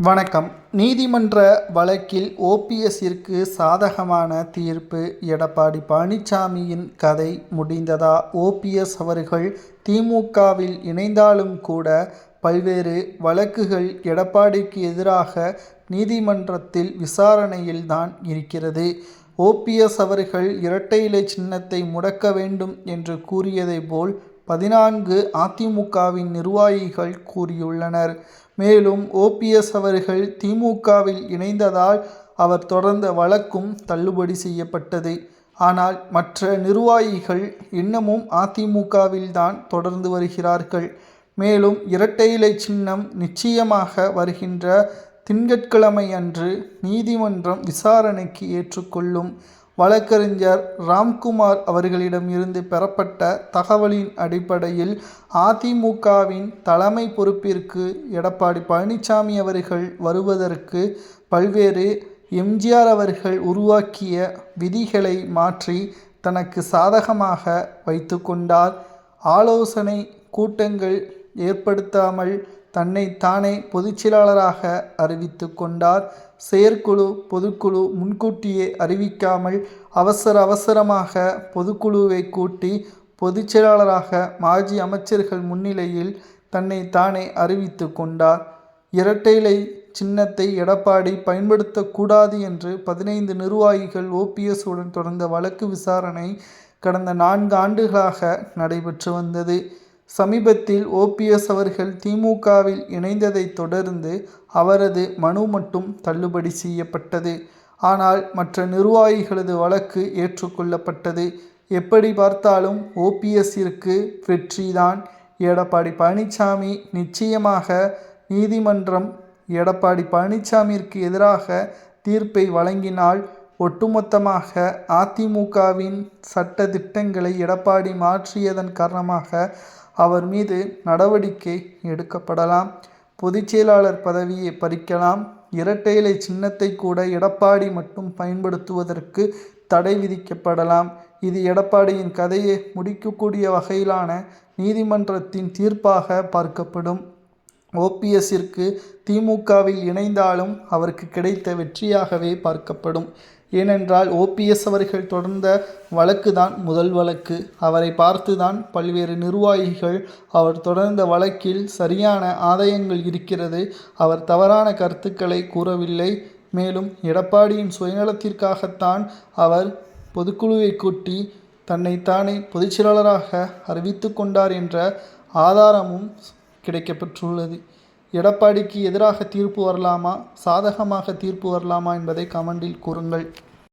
வணக்கம். நீதிமன்ற வழக்கில் ஓபிஎஸ்ஸிற்கு சாதகமான தீர்ப்பு. எடப்பாடி பழனிசாமியின் கதை முடிந்ததா? ஓபிஎஸ் அவர்கள் திமுகவில் இணைந்தாலும் கூட பல்வேறு வழக்குகள் எடப்பாடிக்கு எதிராக நீதிமன்றத்தில் விசாரணையில்தான் இருக்கிறது. ஓபிஎஸ் அவர்கள் இரட்டை இலை சின்னத்தை முடக்க வேண்டும் என்று கூறியதை போல் 14 அதிமுகவின் நிர்வாகிகள் கூறியுள்ளனர். மேலும் ஓபிஎஸ் அவர்கள் திமுகவில் இணைந்ததால் அவர் தொடர்ந்த வழக்கும் தள்ளுபடி செய்யப்பட்டது. ஆனால் மற்ற நிர்வாகிகள் இன்னமும் அதிமுகவில்தான் தொடர்ந்து வருகிறார்கள். மேலும் இரட்டை இலை சின்னம் நிச்சயமாக வருகின்ற திங்கட்கிழமை அன்று நீதிமன்றம் விசாரணைக்கு ஏற்றுக்கொள்ளும். வழக்கறிஞர் ராம்குமார் அவர்களிடம் இருந்து பெறப்பட்ட தகவலின் அடிப்படையில் அதிமுகவின் தலைமை பொறுப்பிற்கு எடப்பாடி பழனிசாமி அவர்கள் வருவதற்கு பல்வேறு எம்ஜிஆர் அவர்கள் உருவாக்கிய விதிகளை மாற்றி தனக்கு சாதகமாக வைத்து கொண்டார். ஆலோசனை கூட்டங்கள் ஏற்படுத்தாமல் தன்னை தானே பொதுச்செயலாளராக அறிவித்து கொண்டார். செயற்குழு பொதுக்குழு முன்கூட்டியே அறிவிக்காமல் அவசரமாக பொதுக்குழுவை கூட்டி பொதுச்செயலாளராக மாஜி அமைச்சர்கள் முன்னிலையில் தன்னை தானே அறிவித்து கொண்டார். இரட்டை இலை சின்னத்தை எடப்பாடி பயன்படுத்தக்கூடாது என்று 15 நிர்வாகிகள் ஓபிஎஸ் உடன் தொடர்ந்த வழக்கு விசாரணை கடந்த 4 ஆண்டுகளாக நடைபெற்று வந்தது. சமீபத்தில் ஓபிஎஸ் அவர்கள் திமுகவில் இணைந்ததை தொடர்ந்து அவரது மனு மட்டும் தள்ளுபடி செய்யப்பட்டது. ஆனால் மற்ற நிர்வாகிகளது வழக்கு ஏற்றுக்கொள்ளப்பட்டது. எப்படி பார்த்தாலும் ஓபிஎஸ்ஸிற்கு வெற்றிதான். எடப்பாடி பழனிசாமி நிச்சயமாக நீதிமன்றம் எடப்பாடி பழனிசாமிற்கு எதிராக தீர்ப்பை வழங்கினால் ஒட்டுமொத்தமாக அதிமுகவின் சட்ட திட்டங்களை எடப்பாடி மாற்றியதன் காரணமாக அவர் மீது நடவடிக்கை எடுக்கப்படலாம். பொதுச்செயலாளர் பதவியை பறிக்கலாம். இரட்டை இலை சின்னத்தை கூட எடப்பாடி மட்டும் பயன்படுத்துவதற்கு தடை விதிக்கப்படலாம். இது எடப்பாடியின் கதையை முடிக்கக்கூடிய வகையிலான நீதிமன்றத்தின் தீர்ப்பாக பார்க்கப்படும். ஓபிஎஸ்ஸிற்கு திமுகவில் இணைந்தாலும் அவருக்கு கிடைத்த வெற்றியாகவே பார்க்கப்படும். ஏனென்றால் ஓபிஎஸ் அவர்கள் தொடர்ந்த வழக்கு தான் முதல் வழக்கு. அவரை பார்த்துதான் பல்வேறு நிர்வாகிகள் அவர் தொடர்ந்த வழக்கில் சரியான ஆதாயங்கள் இருக்கிறது, அவர் தவறான கருத்துக்களை கூறவில்லை, மேலும் எடப்பாடியின் சுயநலத்திற்காகத்தான் அவர் பொதுக்குழுவை கூட்டி தன்னைத்தானே பொதுச்செயலாளராக அறிவித்து கொண்டார் என்ற ஆதாரமும் கிடைக்கப்பெற்றுள்ளது. எடப்பாடிக்கு எதிராக தீர்ப்பு வரலாமா, சாதகமாக தீர்ப்பு வரலாமா என்பதை கமெண்டில் கூறுங்கள்.